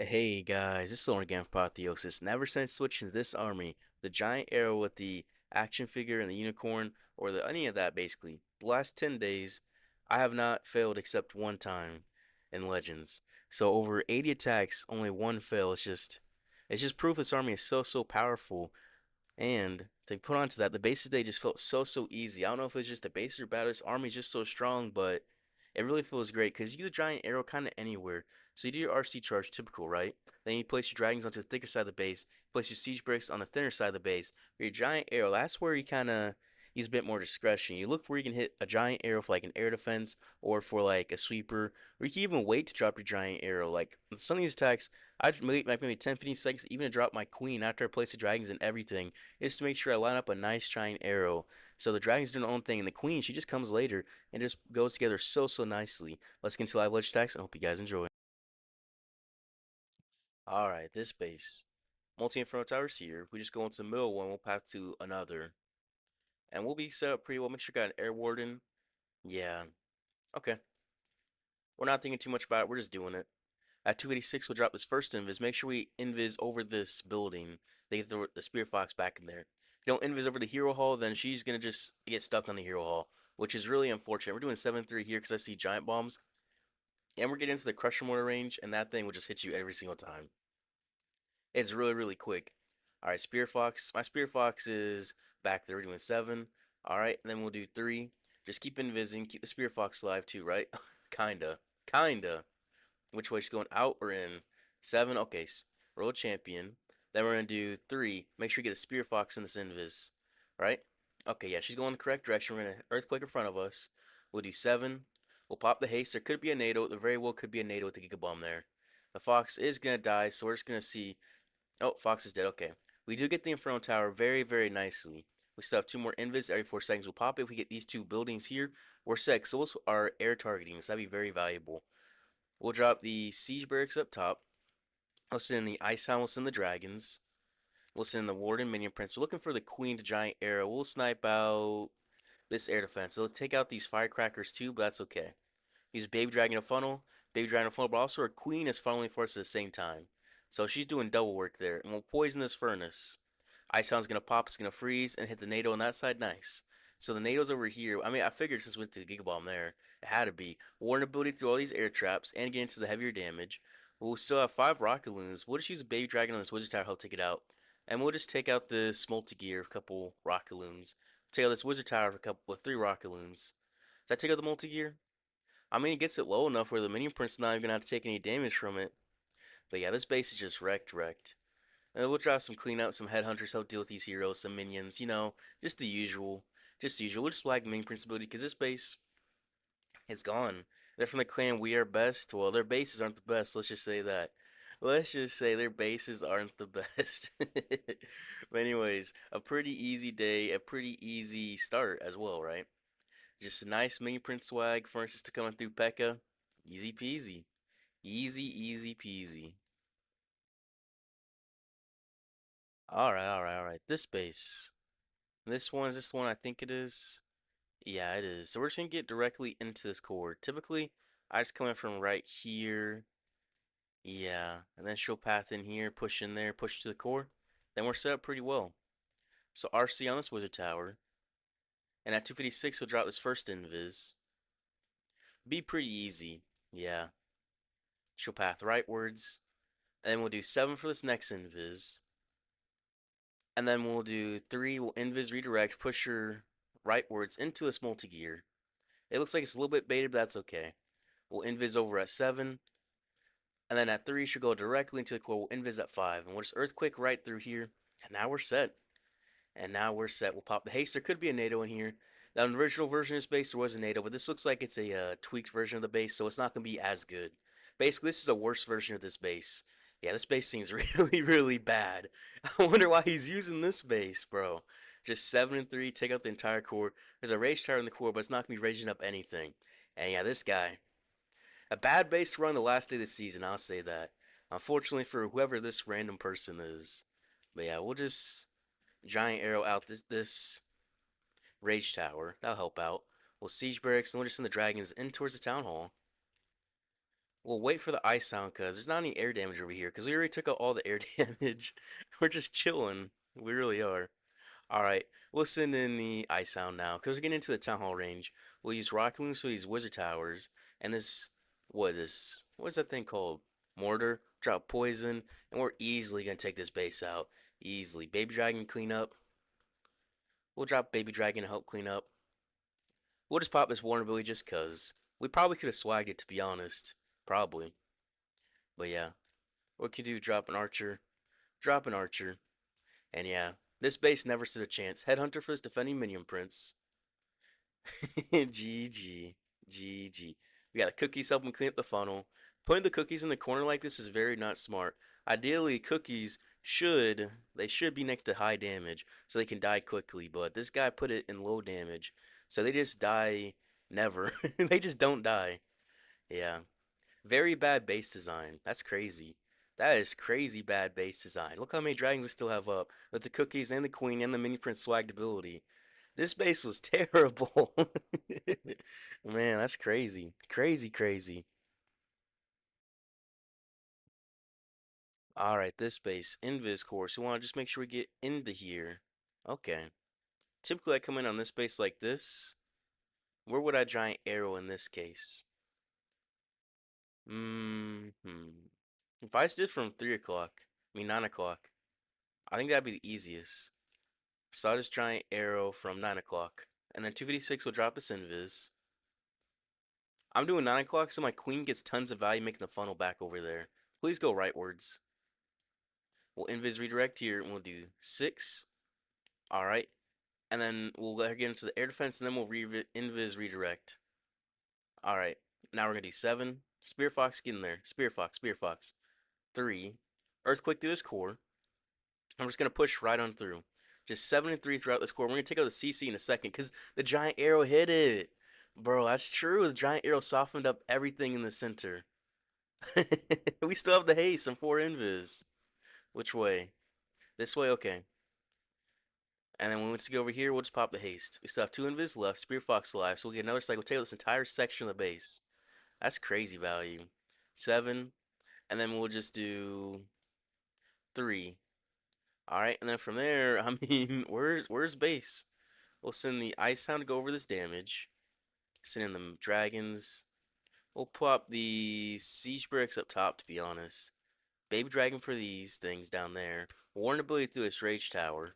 Hey guys, this is Lord again for Apotheosis. And ever since switching to this army, the giant arrow with the action figure and the unicorn, or any of that basically, the last 10 days, I have not failed except one time in Legends. So over 80 attacks, only one fail. It's just proof this army is so powerful. And to put onto that, the bases day just felt so easy. I don't know if it's just the bases are bad, this army's just so strong, but it really feels great because you get a giant arrow kind of anywhere. So you do your RC charge, typical, right? Then you place your dragons onto the thicker side of the base, place your siege bricks on the thinner side of the base. For your giant arrow, that's where you kind of use a bit more discretion. You look where you can hit a giant arrow for like an air defense or for like a sweeper, or you can even wait to drop your giant arrow. Like some of these attacks, I'd wait like maybe 10, 15 seconds even to drop my queen after I place the dragons and everything is to make sure I line up a nice giant arrow. So the dragons do their own thing, and the queen, she just comes later and just goes together so nicely. Let's get into live ledge attacks, and I hope you guys enjoy. Alright, this base. Multi-inferno towers here. We just go into the middle one, we'll path to another. And we'll be set up pretty well. Make sure you got an air warden. Yeah. Okay. We're not thinking too much about it, we're just doing it. At 286, we'll drop this first invis. Make sure we invis over this building. They get the Spear Fox back in there. If you don't invis over the Hero Hall, then she's going to just get stuck on the Hero Hall, which is really unfortunate. We're doing 7-3 here because I see Giant Bombs. And we're getting into the Crusher Mortar range, and that thing will just hit you every single time. It's really quick. Alright, Spear Fox. My Spear Fox is back there. We're doing 7. Alright, and then we'll do 3. Just keep invising. Keep the Spear Fox alive too, right? Kinda. Kinda. Which way she's going, out or in? 7. Okay, roll champion. Then we're gonna do 3. Make sure you get a Spear Fox in this invis. Right? Okay, yeah, she's going the correct direction. We're gonna earthquake in front of us. We'll do 7. We'll pop the haste. There could be a NATO. There very well could be a NATO with the Giga Bomb there. The Fox is gonna die, so we're just gonna see. Oh, Fox is dead. Okay. We do get the Inferno Tower very nicely. We still have 2 more invis. Every 4 seconds we'll pop it. If we get these 2 buildings here, we're set. So those are air targeting, so that'd be very valuable. We'll drop the siege barracks up top. We'll send the ice hound. We'll send the dragons. We'll send the warden minion prince. We're looking for the queen to giant arrow. We'll snipe out this air defense. So let's take out these firecrackers too, but that's okay. Use baby dragon to funnel. Baby dragon to funnel, but also our queen is funneling for us at the same time. So she's doing double work there. And we'll poison this furnace. Ice hound's gonna pop. It's gonna freeze and hit the NATO on that side. Nice. So the NATO's over here. I mean, I figured since we went to the Giga Bomb there, it had to be. Warden ability through all these air traps and get into the heavier damage. We'll still have 5 rocket loons. We'll just use a baby dragon on this wizard tower to help take it out. And we'll just take out this multi-gear, a couple rocket loons. Take out this wizard tower with 3 rocket loons. Does that take out the multi-gear? I mean, it gets it low enough where the minion prince not even gonna have to take any damage from it. But yeah, this base is just wrecked. And we'll drop some clean out, some headhunters help deal with these heroes, some minions, just the usual. Just the usual. We'll just flag minion prince ability because this base is gone. They're from the clan We Are Best. Well, their bases aren't the best. Let's just say that. Let's just say their bases aren't the best. But anyways, a pretty easy day, a pretty easy start as well, right? Just a nice mini print swag, furnaces to coming through P.E.K.K.A. Easy peasy. Easy peasy. Alright. This base. This one I think it is. Yeah, it is. So we're just gonna get directly into this core. Typically, I just come in from right here. Yeah, and then she'll path in here, push in there, push to the core. Then we're set up pretty well. So RC on this wizard tower. And at 256, he'll drop this first invis. Be pretty easy. Yeah. She'll path rightwards. And then we'll do 7 for this next invis. And then we'll do 3, we'll invis redirect, push her rightwards into this multi-gear. It looks like it's a little bit baited, but that's okay. We'll invis over at 7. And then at 3, she'll go directly into the core. We'll invis at 5. And we'll just earthquake right through here. And now we're set. We'll pop the haste. There could be a NATO in here. Now, in the original version of this base, there was a NATO, but this looks like it's a tweaked version of the base, so it's not going to be as good. Basically, this is a worse version of this base. Yeah, this base seems really bad. I wonder why he's using this base, bro. Just 7-3, take out the entire core. There's a rage tower in the core, but it's not going to be raging up anything. And yeah, this guy. A bad base to run the last day of the season, I'll say that. Unfortunately for whoever this random person is. But yeah, we'll just giant arrow out this rage tower. That'll help out. We'll siege barracks and we'll just send the dragons in towards the town hall. We'll wait for the ice sound because there's not any air damage over here because we already took out all the air damage. We're just chilling. We really are. All right, we'll send in the ice sound now because we're getting into the town hall range. We'll use rock loons for these wizard towers and this what is that thing called? Mortar. Drop poison and we're easily gonna take this base out. Easily. Baby dragon clean up. We'll drop baby dragon to help clean up. We'll just pop this vulnerability just cause. We probably could have swagged it to be honest. Probably. But yeah. What can you do? Drop an archer. Drop an archer. And yeah. This base never stood a chance. Headhunter for this defending minion prince. GG. GG. We got the cookies helping clean up the funnel. Putting the cookies in the corner like this is very not smart. Ideally, cookies should be next to high damage so they can die quickly, but this guy put it in low damage. So they just die never. They just don't die. Yeah. Very bad base design. That's crazy. That is crazy bad base design. Look how many dragons we still have up with the cookies and the queen and the mini prince swagged ability. This base was terrible. Man, that's crazy. Crazy, crazy. Alright, this base. Invis course. We want to just make sure we get into here. Okay. Typically, I come in on this base like this. Where would I giant arrow in this case? Hmm. If I did from 3 o'clock, 9 o'clock, I think that'd be the easiest. So I'll just giant arrow from 9 o'clock. And then 256 will drop its invis. I'm doing 9 o'clock so my queen gets tons of value making the funnel back over there. Please go rightwards. We'll invis redirect here and we'll do 6. Alright. And then we'll get into the air defense and then we'll invis redirect. Alright. Now we're going to do 7. Spear Fox, get in there. Spear Fox, Spear Fox. 3. Earthquake through his core. I'm just going to push right on through. Just 7 and 3 throughout this core. We're going to take out the CC in a second because the giant arrow hit it. Bro, that's true. The giant arrow softened up everything in the center. We still have the haste and 4 invis. Which way? This way? Okay. And then when we go over here, we'll just pop the haste. We still have 2 invis left. Spear Fox alive. So we'll get another cycle. We'll take out this entire section of the base. That's crazy value. 7. And then we'll just do 3. Alright, and then from there, I mean, where's base? We'll send the Ice Hound to go over this damage. Send in the dragons. We'll pop the Siege Bricks up top, to be honest. Baby Dragon for these things down there. Warn ability through its Rage Tower.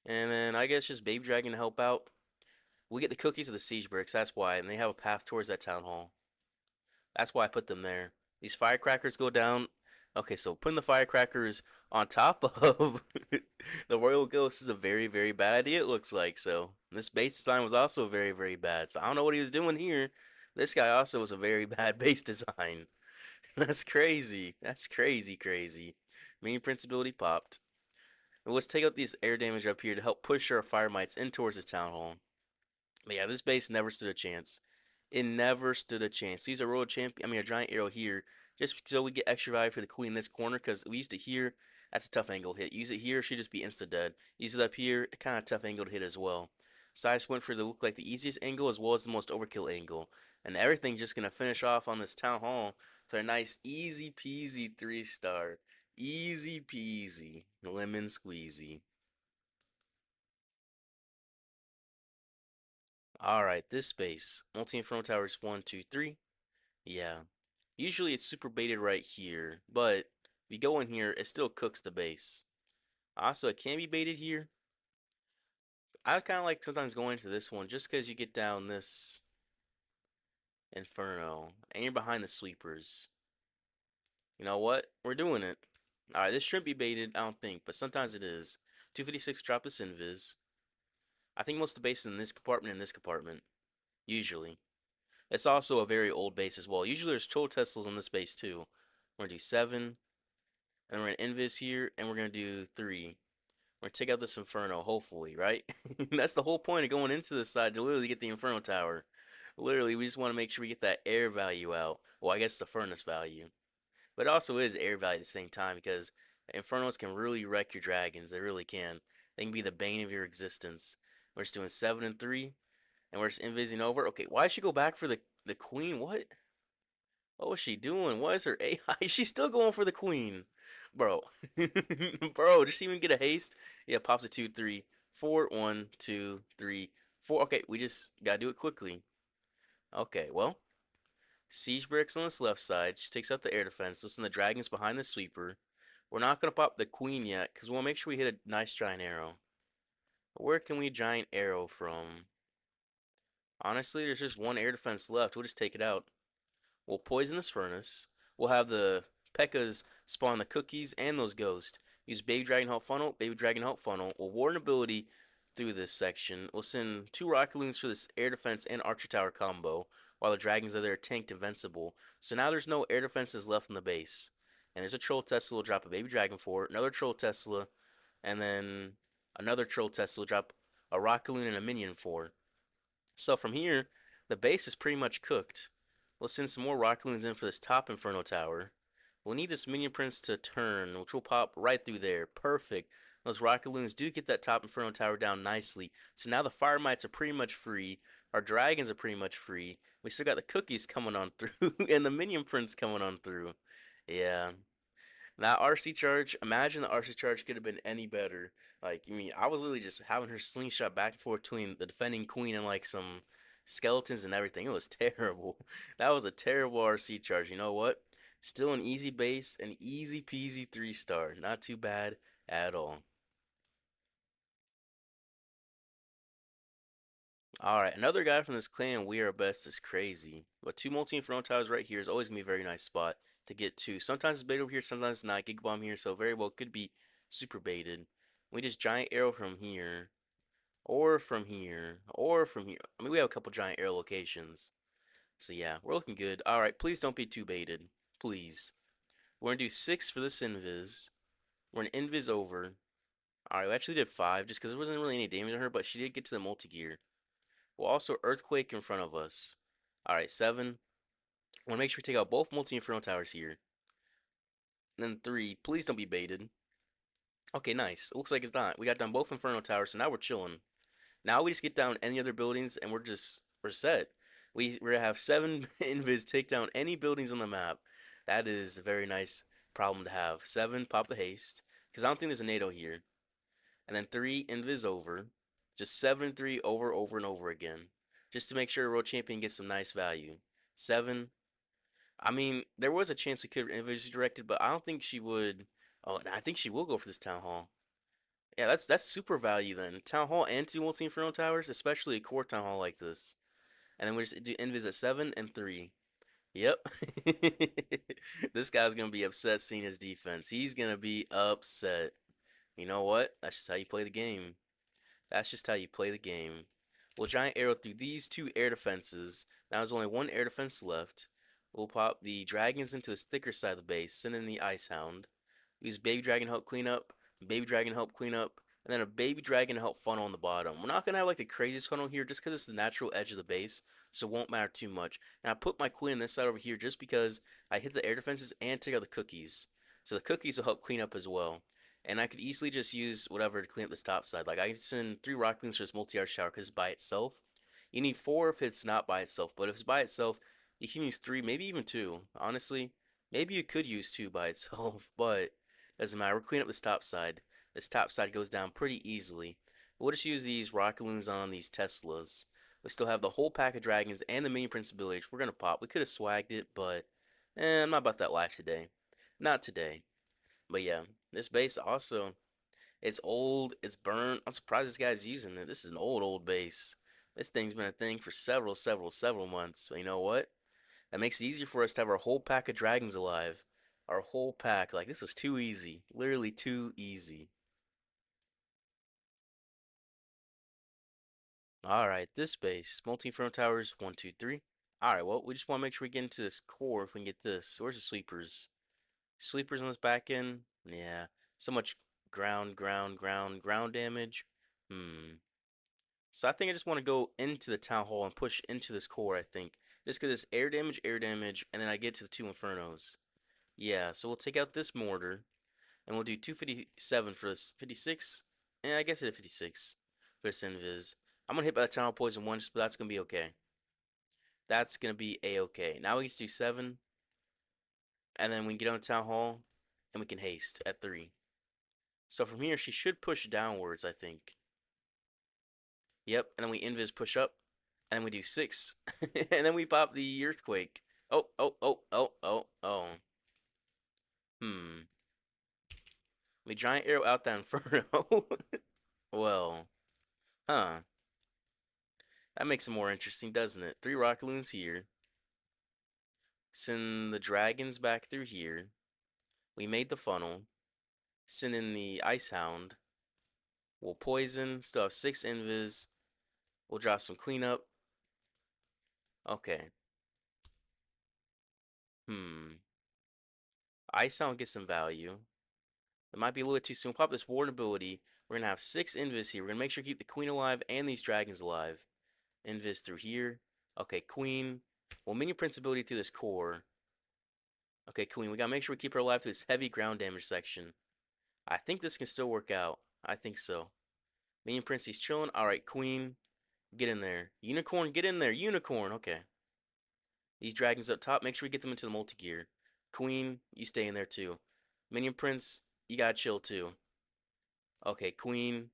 And then I guess just Baby Dragon to help out. We get the cookies of the Siege Bricks, that's why. And they have a path towards that Town Hall. That's why I put them there. These firecrackers go down. Okay, so putting the firecrackers on top of the Royal Ghost is a very, very bad idea, it looks like. So this base design was also very, very bad. So I don't know what he was doing here. This guy also was a very bad base design. That's crazy. That's crazy, crazy. Mini Prince ability popped. And let's take out these air damage up here to help push our fire mites in towards this town hall. But yeah, this base never stood a chance. It never stood a chance. Use a royal champion, a giant arrow here, just so we get extra value for the queen in this corner, because we used it here, that's a tough angle hit. Use it here, she'd just be insta dead. Use it up here, kind of tough angle to hit as well. So I just went for the look like the easiest angle as well as the most overkill angle. And everything's just gonna finish off on this town hall for a nice easy peasy 3-star. Easy peasy. Lemon squeezy. Alright, this space. Multi-Inferno Towers 1, 2, 3. Yeah. Usually it's super baited right here, but if you go in here, it still cooks the base. Also, it can be baited here. I kind of like sometimes going to this one just because you get down this Inferno and you're behind the sweepers. You know what? We're doing it. Alright, this shouldn't be baited, I don't think, but sometimes it is. 256 drop this invis. I think most of the base is in this compartment and this compartment. Usually. It's also a very old base as well. Usually there's troll Teslas on this base too. We're gonna do 7, and we're gonna invis here, and we're gonna do 3. We're gonna take out this Inferno, hopefully, right? That's the whole point of going into this side, to literally get the Inferno Tower. Literally, we just want to make sure we get that air value out. Well, I guess the furnace value. But it also is air value at the same time, because Infernos can really wreck your dragons. They really can. They can be the bane of your existence. We're just doing 7 and 3, and we're just invising over. Okay, why should she go back for the queen? What? What was she doing? What is her AI? She's still going for the queen. Bro. Bro, did she even get a haste? Yeah, pops a 2, 3, 4, 1, 2, 3, 4. Okay, we just gotta do it quickly. Okay, well, siege bricks on this left side. She takes out the air defense. Listen, the dragon's behind the sweeper. We're not gonna pop the queen yet, because we wanna make sure we hit a nice giant arrow. Where can we giant arrow from? Honestly, there's just one air defense left. We'll just take it out. We'll poison this furnace. We'll have the P.E.K.K.A.s spawn the cookies and those ghosts. Use Baby Dragon Help Funnel, Baby Dragon Help Funnel. We'll ward an ability through this section. We'll send 2 Rocket Loons for this air defense and Archer Tower combo, while the dragons are there tanked invincible. So now there's no air defenses left in the base. And there's a Troll Tesla will drop a Baby Dragon for it, another Troll Tesla, and then another Troll Tesla will drop a Rocket Loon and a Minion for. So from here, the base is pretty much cooked. We'll send some more rocket loons in for this top Inferno Tower. We'll need this Minion Prince to turn, which will pop right through there. Perfect. Those rocket loons do get that top Inferno Tower down nicely. So now the Fire Mites are pretty much free. Our dragons are pretty much free. We still got the cookies coming on through and the Minion Prince coming on through. Yeah. That RC charge, imagine the RC charge could have been any better. Like, I mean, I was literally just having her slingshot back and forth between the defending queen and like some skeletons and everything. It was terrible. That was a terrible RC charge. You know what? Still an easy base, an easy peasy 3-star. Not too bad at all. Alright, another guy from this clan, We Are Best, is crazy. But 2 multi-inferno towers right here is always going to be a very nice spot to get to. Sometimes it's baited over here, sometimes it's not. Gig Bomb here, so very well could be super baited. We just giant arrow from here, or from here, or from here. I mean, we have a couple giant arrow locations. So yeah, we're looking good. Alright, please don't be too baited. Please. We're going to do 6 for this invis. We're going to invis over. Alright, we actually did 5 just because there wasn't really any damage on her, but she did get to the multi-gear. We'll also Earthquake in front of us. Alright, 7. I want to make sure we take out both multi-inferno towers here. And then 3. Please don't be baited. Okay, nice. It looks like it's not. We got down both inferno towers, so now we're chilling. Now we just get down any other buildings, and we're set. We're gonna have 7 invis take down any buildings on the map. That is a very nice problem to have. 7, pop the haste, because I don't think there's a NATO here. And then 3, invis over. Just 7 3 over and over again. Just to make sure World Champion gets some nice value. 7. I mean, there was a chance we could have invis directed, but I don't think she would. Oh, I think she will go for this Town Hall. Yeah, that's super value then. Town Hall and 2 multi Inferno Towers, especially a core Town Hall like this. And then we just do invis at 7 and 3. Yep. This guy's gonna be upset seeing his defense. He's gonna be upset. You know what? That's just how you play the game. That's just how you play the game. We'll giant arrow through these 2 air defenses. Now there's only 1 air defense left. We'll pop the dragons into the thicker side of the base, send in the Ice Hound. Use Baby Dragon help clean up, Baby Dragon help clean up, and then a Baby Dragon help funnel on the bottom. We're not going to have like the craziest funnel here just because it's the natural edge of the base, so it won't matter too much. And I put my queen on this side over here just because I hit the air defenses and take out the cookies. So the cookies will help clean up as well. And I could easily just use whatever to clean up this top side. Like I can send 3 rock cleans for this multi-arch tower because it's by itself. You need 4 if it's not by itself. But if it's by itself, you can use 3, maybe even 2. Honestly, maybe you could use 2 by itself, but doesn't matter. We're cleaning up this top side. This top side goes down pretty easily. We'll just use these rocket loons on these Teslas. We still have the whole pack of dragons and the mini principality, which we're gonna pop. We could have swagged it, but I'm not about that life today. Not today. But yeah, this base also, it's old, it's burnt. I'm surprised this guy's using it. This is an old base. This thing's been a thing for several months. But you know what? That makes it easier for us to have our whole pack of dragons alive. Our whole pack. Like, this is too easy. Literally too easy. Alright, this base. Multi-inferno towers, 1, 2, 3. Alright, well, we just want to make sure we get into this core if we can get this. Where's the sweepers? Sweepers on this back end? Yeah. So much ground damage. Hmm. So I think I just want to go into the town hall and push into this core, I think. Just because it's air damage, and then I get to the 2 infernos. Yeah, so we'll take out this mortar, and we'll do 257 for this. 56? Yeah, I guess it 56 for this invis. I'm going to hit by the town hall poison 1, but that's going to be okay. That's going to be a-okay. Now we can do 7. And then we can get on the town hall, and we can haste at 3. So from here, she should push downwards, I think. Yep, and then we invis push up, and then we do 6. And then we pop the earthquake. Oh, oh, oh, oh, oh, oh. Hmm. We giant arrow out that inferno. Well, huh. That makes it more interesting, doesn't it? 3 rocket loons here. Send the dragons back through here. We made the funnel. Send in the ice hound. We'll poison. Still have 6 invis. We'll drop some cleanup. Okay. Hmm. Ice hound gets some value. It might be a little bit too soon. Pop this ward ability. We're gonna have 6 invis here. We're gonna make sure to keep the queen alive and these dragons alive. Invis through here. Okay, queen. Well, minion prince ability through this core. Okay, queen. We gotta make sure we keep her alive to this heavy ground damage section. I think this can still work out. I think so. Minion prince, he's chilling. All right, queen. Get in there. Unicorn, get in there. Unicorn. Okay. These dragons up top, make sure we get them into the multi-gear. Queen, you stay in there too. Minion prince, you gotta chill too. Okay, queen,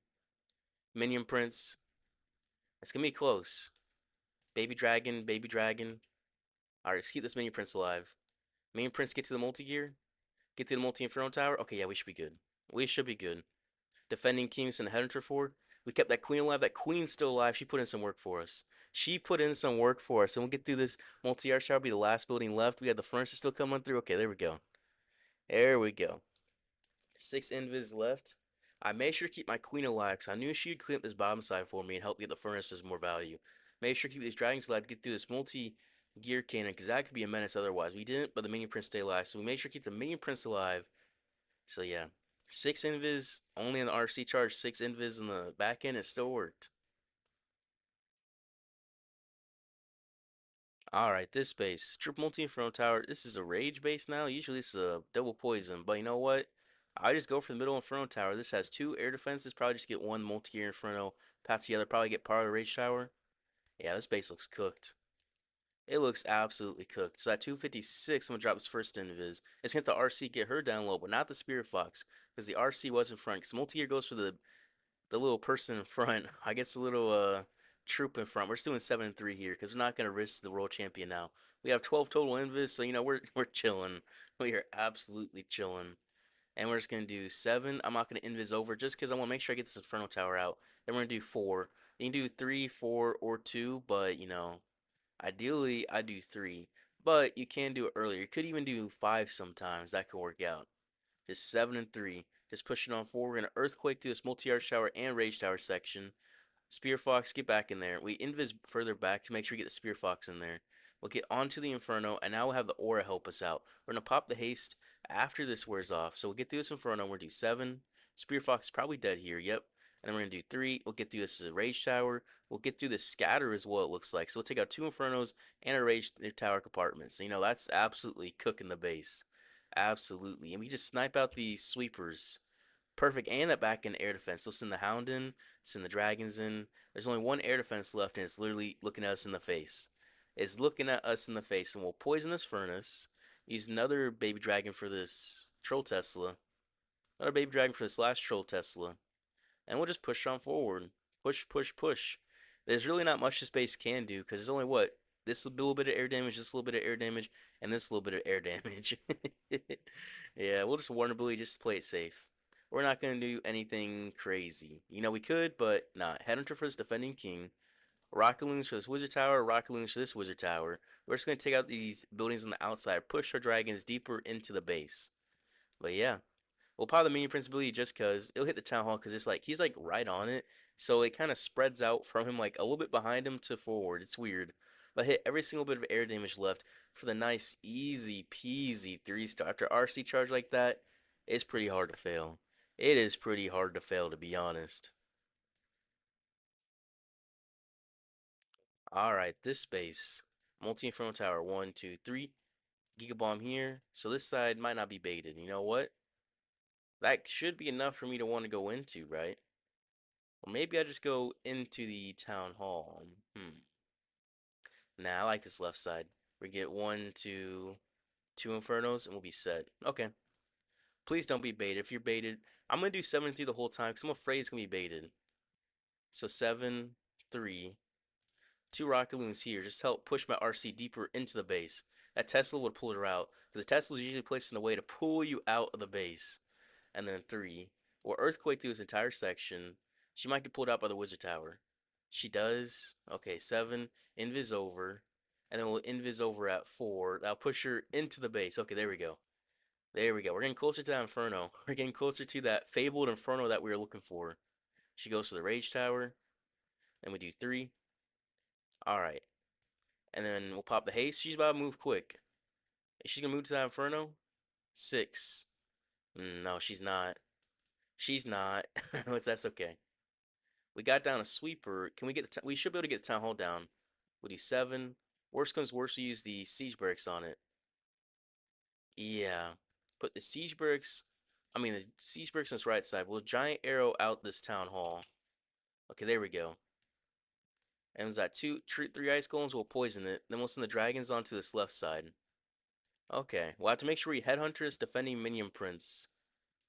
minion prince. It's gonna be close. Baby dragon, baby dragon. Alright, let's keep this minion prince alive. Minion prince, get to the multi-gear. Get to the multi-inferno tower. Okay, yeah, we should be good. We should be good. Defending kings and headhunter for. We kept that queen alive. That queen's still alive. She put in some work for us. She put in some work for us. And we'll get through this multi-arch tower. Be the last building left. We had the furnaces still coming through. Okay, there we go. There we go. 6 invis left. I made sure to keep my queen alive because I knew she'd clean up this bottom side for me and help get the furnaces more value. Made sure to keep these dragons alive to get through this multi-gear cannon because that could be a menace otherwise. We didn't, but the minion prince stayed alive. So we made sure to keep the minion prince alive. So yeah, 6 invis only in the RC charge, 6 invis in the back end. It still worked. Alright, this base. Triple multi-inferno tower. This is a rage base now. Usually this is a double poison. But you know what? I just go for the middle inferno tower. This has 2 air defenses. Probably just get 1 multi-gear inferno. Path together. Probably get part of the rage tower. Yeah, this base looks cooked. It looks absolutely cooked. So at 256, I'm going to drop this first invis. It's going to hit the RC, get her down low, but not the Spirit Fox. Because the RC was in front. Because multi-gear goes for the little person in front. I guess the little troop in front. We're just doing 7 and 3 here because we're not gonna risk the world champion now. We have 12 total invis, so you know we're chilling. We are absolutely chilling. And we're just gonna do 7. I'm not gonna invis over just because I want to make sure I get this inferno tower out. Then we're gonna do 4. You can do 3, 4, or 2, but you know, ideally I do 3. But you can do it earlier. You could even do 5 sometimes. That could work out. Just 7 and 3. Just pushing on forward. We're gonna earthquake through this multi-arch tower and rage tower section. Spear Fox, get back in there. We invis further back to make sure we get the Spear Fox in there. We'll get onto the Inferno, and now we'll have the Aura help us out. We're going to pop the haste after this wears off. So we'll get through this Inferno. We're going to do 7. Spear Fox is probably dead here. Yep. And then we're going to do 3. We'll get through this Rage Tower. We'll get through the Scatter as well, it looks like. So we'll take out 2 Infernos and a Rage Tower compartment. So, you know, that's absolutely cooking the base. Absolutely. And we just snipe out these sweepers. Perfect. And that back in air defense. So send the Hound in, send the Dragons in. There's only 1 air defense left, and it's literally looking at us in the face. It's looking at us in the face, and we'll poison this furnace. Use another baby dragon for this Troll Tesla. Another baby dragon for this last Troll Tesla. And we'll just push on forward. Push, push, push. There's really not much this base can do, because there's only what? This little bit of air damage, this little bit of air damage, and this little bit of air damage. Yeah, we'll just Warner just play it safe. We're not going to do anything crazy. You know, we could, but not. Headhunter for this defending king. Rocket Loons for this wizard tower. Rocket Loons for this wizard tower. We're just going to take out these buildings on the outside. Push our dragons deeper into the base. But yeah. We'll pop the minion prince ability just because it'll hit the town hall because it's like he's like right on it. So it kind of spreads out from him like a little bit behind him to forward. It's weird. But hit every single bit of air damage left for the nice easy peasy 3-star. After RC charge like that, it's pretty hard to fail. It is pretty hard to fail, to be honest. Alright, this space. Multi-inferno tower. 1, 2, 3. Gigabomb here. So this side might not be baited. You know what? That should be enough for me to want to go into, right? Or maybe I just go into the town hall. Nah, I like this left side. We get 1, 2. Two Infernos, and we'll be set. Okay. Please don't be baited. If you're baited, I'm gonna do 7-3 the whole time because I'm afraid it's gonna be baited. So 7-3. Two rocket loons here just help push my RC deeper into the base. That Tesla would pull her out because the Tesla is usually placed in a way to pull you out of the base. And then 3. Or Earthquake through this entire section. She might get pulled out by the Wizard Tower. She does. Okay, 7. Invis over. And then we'll invis over at 4. That'll push her into the base. Okay, there we go. There we go. We're getting closer to that Inferno. We're getting closer to that fabled Inferno that we were looking for. She goes to the Rage Tower. Then we do 3. Alright. And then we'll pop the haste. She's about to move quick. Is she gonna move to that Inferno? 6. No, she's not. She's not. That's okay. We got down a sweeper. Can we get the? We should be able to get the town hall down. We'll do 7. Worst comes worst, we use the siege barracks on it. Yeah. Put the siege barracks. I mean the siege barracks on its right side. We'll giant arrow out this town hall. Okay, there we go. And there's that 3 ice golems. We'll poison it. Then we'll send the dragons onto this left side. Okay, we'll have to make sure we headhunters defending minion prince.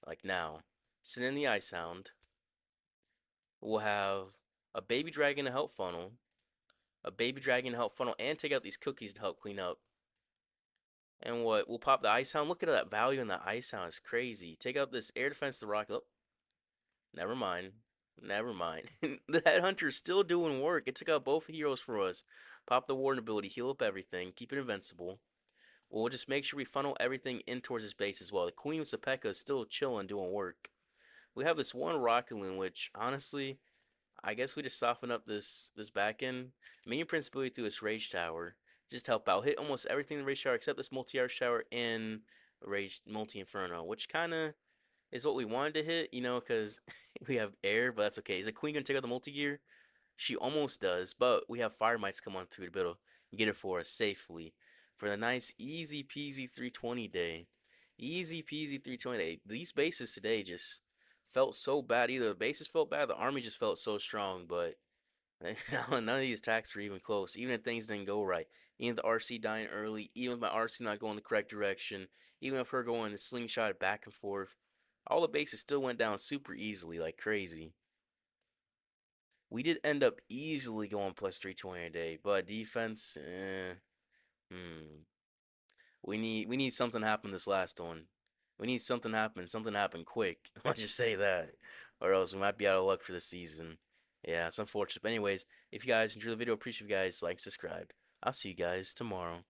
Like now. Send in the ice hound. We'll have a baby dragon to help funnel. A baby dragon to help funnel and take out these cookies to help clean up. And what? We'll pop the ice hound. Look at that value in the ice hound. It's crazy. Take out this air defense to rocket. Oh, never mind. Never mind. The headhunter's still doing work. It took out both heroes for us. Pop the warden ability, heal up everything, keep it invincible. We'll just make sure we funnel everything in towards his base as well. The Queen with Sepeka is still chilling, doing work. We have this one rocket loon, which honestly, I guess we just soften up this back end. Minion Prince ability through this Rage Tower. Just help out. Hit almost everything in the Rage Tower except this multi-arch tower and Rage multi-inferno, which kind of is what we wanted to hit, you know, because we have air, but that's okay. Is the Queen gonna take out the multi-gear? She almost does, but we have Fire Mites come on through to be able to get it for us safely. For the nice easy peasy 320 day. Easy peasy 320 day. These bases today just felt so bad. Either the bases felt bad, the army just felt so strong, but none of these attacks were even close. Even if things didn't go right. Even if the RC dying early, even if my RC not going the correct direction, even if her going the slingshot back and forth, all the bases still went down super easily, like crazy. We did end up easily going plus 320 a day, but defense, hmm. We need something to happen this last one. We need something happen quick. Let's just say that. Or else we might be out of luck for the season. Yeah, it's unfortunate. But anyways, if you guys enjoyed the video, appreciate you guys like, subscribe. I'll see you guys tomorrow.